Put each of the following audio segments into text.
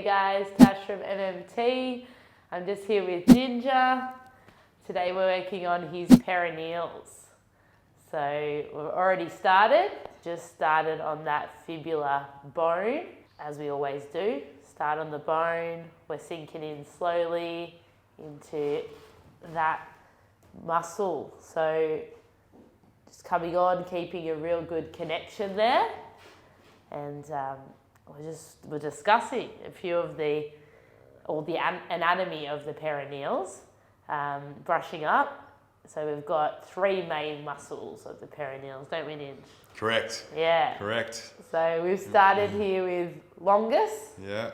Hey guys, Tash from MMT. I'm just here with Ginger. Today we're working on his peroneals. So we've already started, just started on that fibular bone, as we always do. Start on the bone, we're sinking in slowly into that muscle. So just coming on, keeping a real good connection there. And we're discussing a few of the anatomy of the peroneals, brushing up. So we've got three main muscles of the peroneals, don't we, Ninj? Correct. Yeah. Correct. So we've started here with longus. Yeah.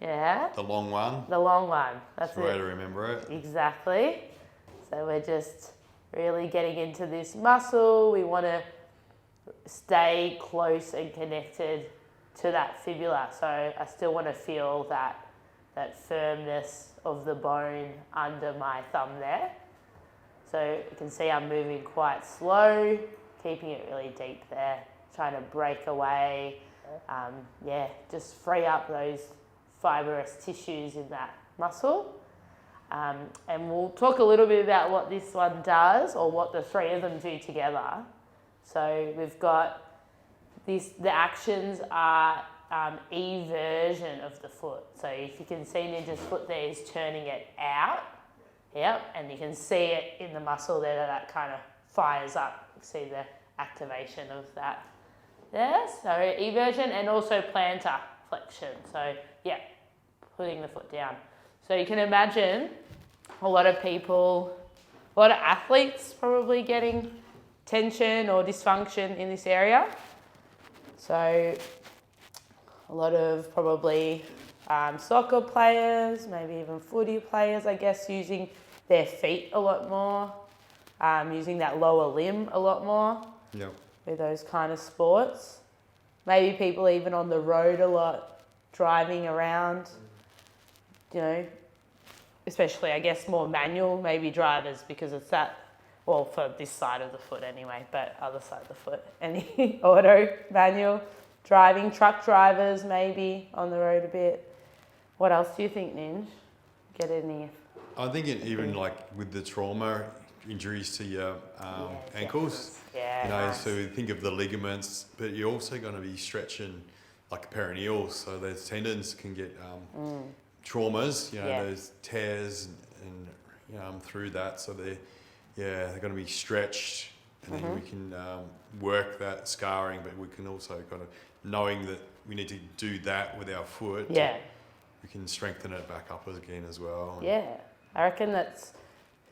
Yeah. The long one. The long one. That's the way to remember it. Exactly. So we're just really getting into this muscle. We want to stay close and connected to that fibula. So I still want to feel that firmness of the bone under my thumb there. So you can see I'm moving quite slow, keeping it really deep there, trying to break away, just free up those fibrous tissues in that muscle. And we'll talk a little bit about what this one does, or what the three of them do together. So we've got the actions are eversion of the foot. So if you can see Ninja's foot there, he's turning it out. Yep, and you can see it in the muscle there that kind of fires up. You see the activation of that there. So eversion and also plantar flexion. So yeah, putting the foot down. So you can imagine a lot of athletes probably getting tension or dysfunction in this area. So a lot of probably soccer players, maybe even footy players, I guess, using their feet a lot more, using that lower limb a lot more. Yep. With those kind of sports. Maybe people even on the road a lot, driving around, especially I guess more manual, maybe drivers, because it's that, well, for this side of the foot anyway, but other side of the foot, any auto, manual, driving, truck drivers maybe on the road a bit. What else do you think, Ninj? Get any? I think even like with the trauma injuries to your ankles, nice. So think of the ligaments, but you're also going to be stretching like peroneals, so those tendons can get traumas, those tears and through that, so they're going to be stretched, and then we can work that scarring, but we can also kind of, knowing that we need to do that with our foot, we can strengthen it back up again as well. Yeah, I reckon it's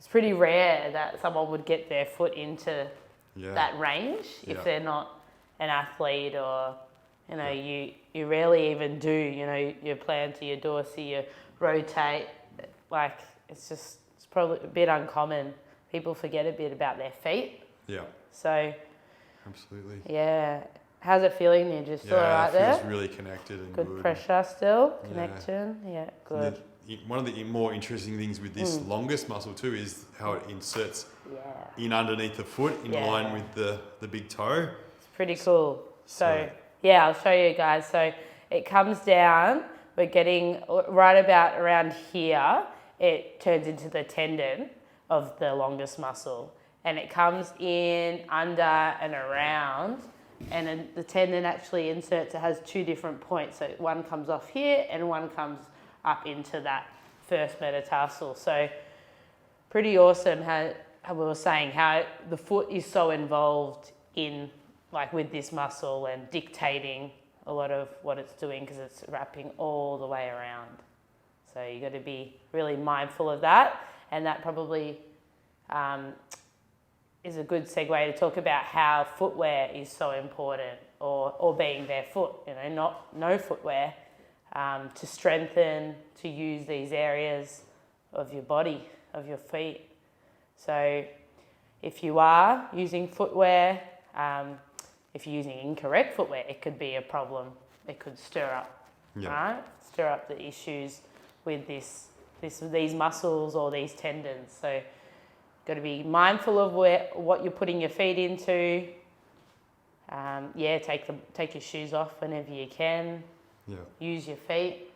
pretty rare that someone would get their foot into that range if they're not an athlete, or you rarely even do, your plantar, your dorsi, you rotate, like it's probably a bit uncommon. People forget a bit about their feet. Yeah. So. Absolutely. Yeah. How's it feeling? You're just all right there? It feels really connected and good. Good pressure still, connection. Yeah, good. One of the more interesting things with this longus muscle too is how it inserts in underneath the foot in line with the big toe. It's pretty cool. So I'll show you guys. So it comes down, we're getting right about around here, it turns into the tendon of the longus muscle, and it comes in under and around, and then the tendon actually inserts. It has two different points, so one comes off here and one comes up into that first metatarsal. So pretty awesome how we were saying how the foot is so involved in, like, with this muscle and dictating a lot of what it's doing, because it's wrapping all the way around. So you got to be really mindful of that. And that probably is a good segue to talk about how footwear is so important, or being barefoot, no footwear, to strengthen, to use these areas of your body, of your feet. So if you are using footwear, if you're using incorrect footwear, it could be a problem. It could stir up, right? Stir up the issues with these muscles or these tendons. So got to be mindful of what you're putting your feet into. Take your shoes off whenever you can. Yeah. Use your feet.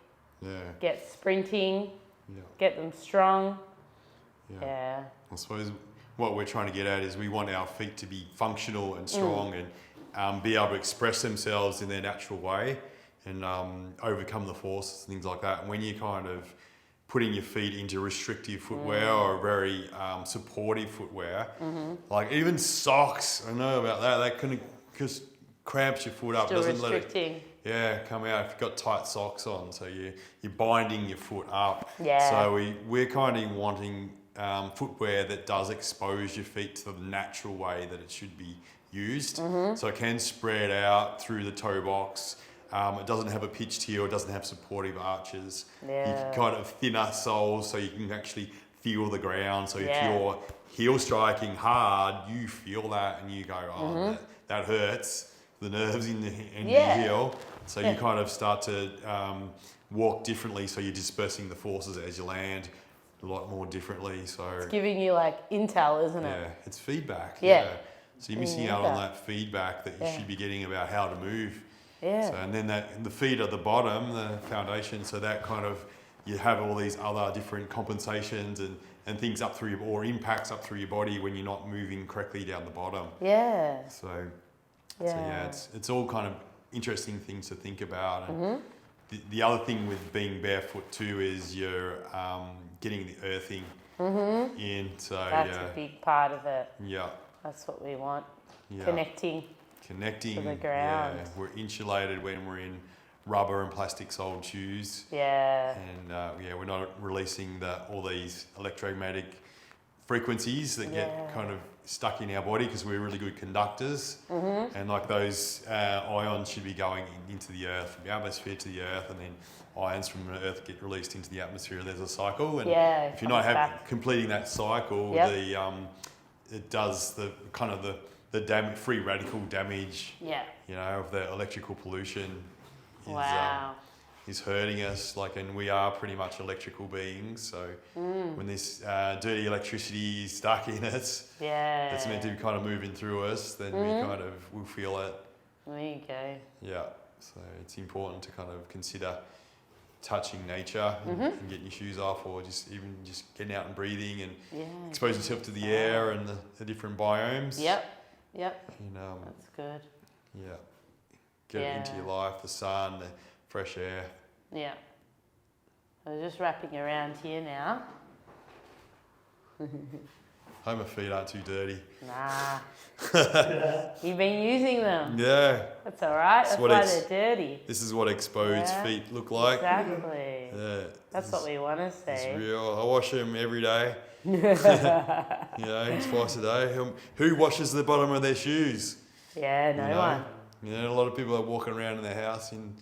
get sprinting, Yeah. get them strong. Yeah. Yeah. I suppose what we're trying to get at is we want our feet to be functional and strong and be able to express themselves in their natural way and overcome the forces and things like that. And when you kind of putting your feet into restrictive footwear or very supportive footwear, like even socks, I know about that, that kind of just cramps your foot up, Still doesn't restricting. let it come out if you've got tight socks on, so you're binding your foot up. Yeah. So we're kind of wanting footwear that does expose your feet to the natural way that it should be used. So it can spread out through the toe box. It doesn't have a pitched heel, it doesn't have supportive arches. Yeah. You can kind of thinner soles so you can actually feel the ground. So if Yeah. you're heel striking hard, you feel that and you go, oh, that hurts, the nerves in your heel. So you kind of start to walk differently, so you're dispersing the forces as you land a lot more differently. So It's giving you like intel, isn't it? yeah, it's feedback. Yeah. So you're missing out on that feedback that you should be getting about how to move. Yeah. So, and then the feet at the bottom, the foundation, so that kind of, you have all these other different compensations and things up through or impacts up through your body when you're not moving correctly down the bottom. Yeah. So yeah, it's all kind of interesting things to think about. And the other thing with being barefoot too is you're getting the earthing in. So That's a big part of it. Yeah. That's what we want. Yeah. Connecting Connecting to the ground. Yeah, we're insulated when we're in rubber and plastic soled shoes. Yeah. And we're not releasing all these electromagnetic frequencies that get kind of stuck in our body because we're really good conductors. And like those ions should be going into the earth, from the atmosphere to the earth, and then ions from the earth get released into the atmosphere. There's a cycle, and if you're not completing that cycle, it does the kind of the free radical damage, of the electrical pollution is hurting us. And we are pretty much electrical beings. So when this dirty electricity is stuck in us, that's meant to be kind of moving through us, then we'll feel it. There you go. Yeah. So it's important to kind of consider touching nature and getting your shoes off, or just getting out and breathing and expose yourself to the air and the different biomes. Yep. And, that's good. Yeah. Get it into your life, the sun, the fresh air. Yeah. So just wrapping around here now. Hope my feet aren't too dirty. Nah. You've been using them. Yeah. That's all right. That's why they're dirty. This is what exposed feet look like. Exactly. Yeah. That's what we want to see. It's real. I wash them every day. Twice a day. Who washes the bottom of their shoes? Yeah, no one. A lot of people are walking around in their house in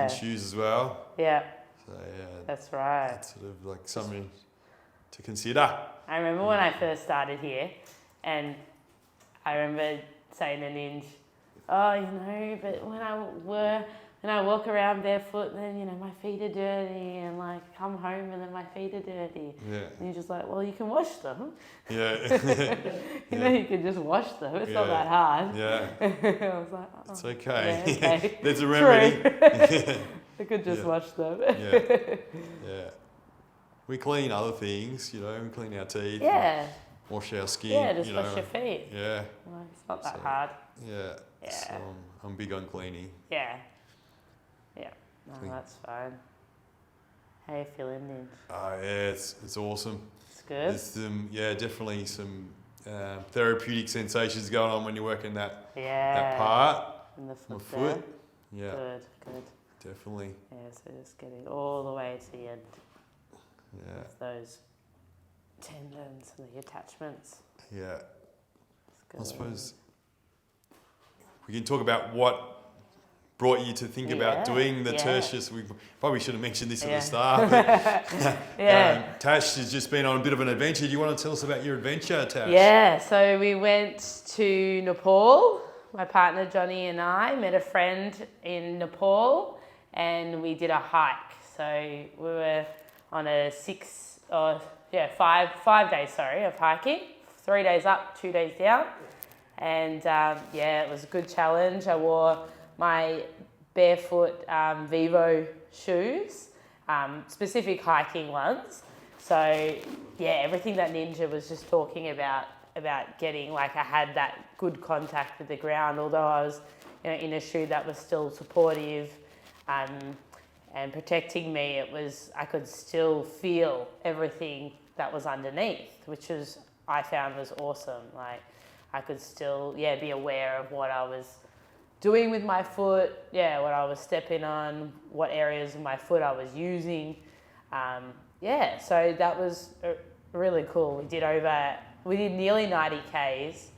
shoes as well. Yeah. So that's right. It's sort of like something to consider. I remember when I first started here, and I remember saying to Ninj, but when I walk around barefoot, then my feet are dirty, and come home and then my feet are dirty. Yeah. And you're just like, well, you can wash them. Yeah. You can just wash them. It's not that hard. Yeah. I was like, it's okay. Yeah, okay. There's a remedy. I could just wash them. Yeah. We clean other things, we clean our teeth. Yeah. Wash our skin. Yeah, just wash your feet. Yeah. It's not that hard. Yeah. So I'm big on cleaning. Yeah. Yeah. No, that's fine. How you feeling, Ninj? It's awesome. It's good. There's definitely some therapeutic sensations going on when you're working that part. In the foot. Yeah. Good. Definitely. Yeah, so just getting all the way to the end. Yeah. With those tendons and the attachments. Yeah. I suppose we can talk about what brought you to think about doing the Tertius. We probably should have mentioned this at the start. But, Tash has just been on a bit of an adventure. Do you want to tell us about your adventure, Tash? Yeah, so we went to Nepal. My partner Johnny and I met a friend in Nepal, and we did a hike. So we were on a 5 days, of hiking. 3 days up, 2 days down. And it was a good challenge. I wore my barefoot Vivo shoes specific hiking ones. So yeah, everything that Ninja was just talking about getting, like, I had that good contact with the ground, although I was, you know, in a shoe that was still supportive and protecting me. I could still feel everything that was underneath, which I found was awesome. Like, I could still, be aware of what I was doing with my foot, what I was stepping on, what areas of my foot I was using. So that was really cool. We did nearly 90 Ks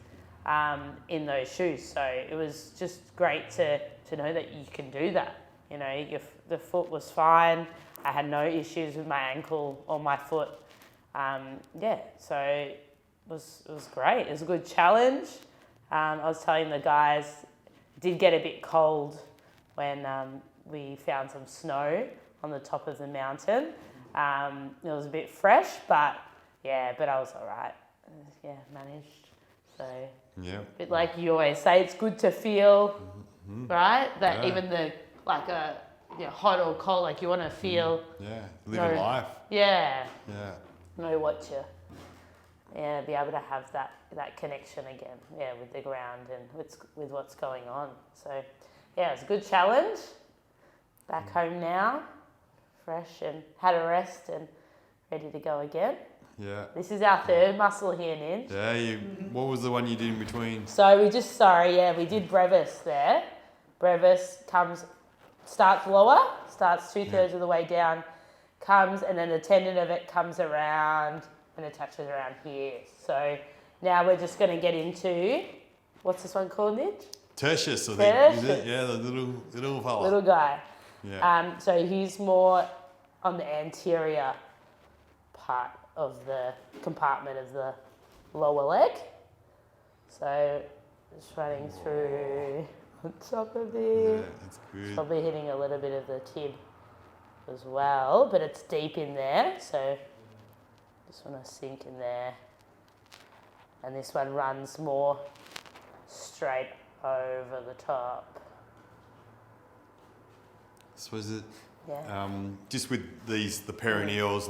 in those shoes. So it was just great to know that you can do that. You know, the foot was fine. I had no issues with my ankle or my foot. So it was great. It was a good challenge. I was telling the guys, it did get a bit cold when we found some snow on the top of the mountain. It was a bit fresh, but I was all right. Managed. So, a bit like you always say, it's good to feel, right? That even the, like a hot or cold, like you want to feel. Live a life. Know what you, be able to have that connection again, with the ground and with what's going on. So, it was a good challenge. Back home now, fresh and had a rest and ready to go again. Yeah. This is our third muscle here, Ninj. Yeah, what was the one you did in between? So we did BREVIS there. BREVIS starts lower, starts 2/3 of the way down, and then the tendon of it comes around and attaches around here. So now we're just going to get into, what's this one called, Ninj? TERTIUS, I think. Is it? Yeah, the little fella. Little guy. Yeah. So he's more on the anterior part of the compartment of the lower leg. So just running through on top of it. Yeah, that's good. Probably hitting a little bit of the tib as well, but it's deep in there, so just want to sink in there. And this one runs more straight over the top. I suppose just with the peroneals,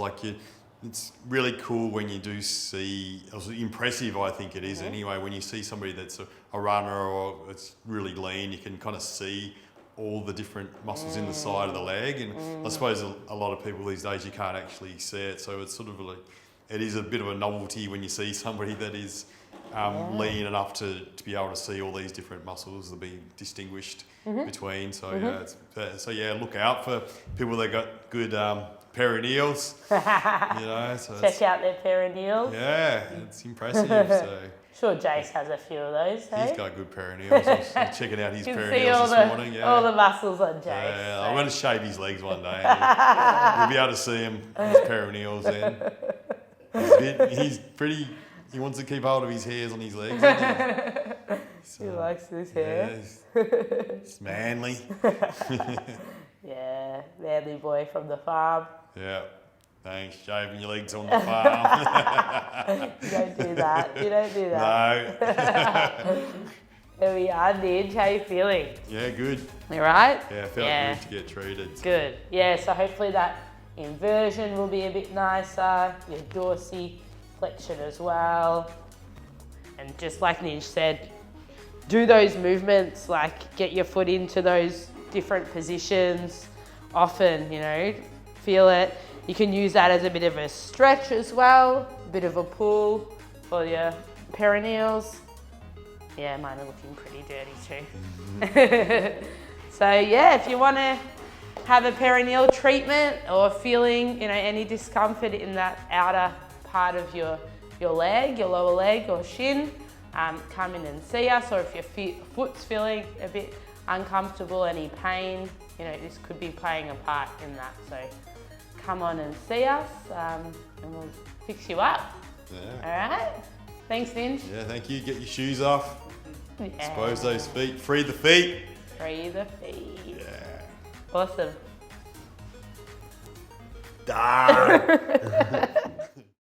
it's really cool when you do see, impressive I think it is anyway, when you see somebody that's a runner or it's really lean, you can kind of see all the different muscles in the side of the leg. And I suppose a lot of people these days, you can't actually see it. So it's sort of it is a bit of a novelty when you see somebody that is lean enough to be able to see all these different muscles that be distinguished between. So look out for people that got good peroneals. Check out their peroneals. Yeah, it's impressive. So sure, Jace has a few of those. He's got good peroneals. I was checking out his peroneals this morning. Yeah. All the muscles on Jace. Yeah, I'm going to shave his legs one day. You'll be able to see him, his peroneals then. He's pretty. He wants to keep hold of his hairs on his legs. He likes his hair. Yeah, he's manly. Yeah, manly boy from the farm. Yeah, thanks. Shaving your legs on the farm. You don't do that. No. Here we are, Nidge. How you feeling? Yeah, good. You right? Yeah, felt good to get treated. Good. Yeah, so hopefully that inversion will be a bit nicer. Your dorsiflexion as well. And just like Nidge said, do those movements, like get your foot into those different positions often, feel it. You can use that as a bit of a stretch as well, a bit of a pull for your peroneals. Yeah, mine are looking pretty dirty too. So if you want to have a perineal treatment or feeling, any discomfort in that outer part of your leg, your lower leg or shin, come in and see us. Or if your foot's feeling a bit uncomfortable, any pain, this could be playing a part in that. So come on and see us and we'll fix you up. Yeah. All right? Thanks, Ninj. Yeah, thank you. Get your shoes off. Yeah. Expose those feet. Free the feet. Free the feet. Yeah. Awesome. Darn.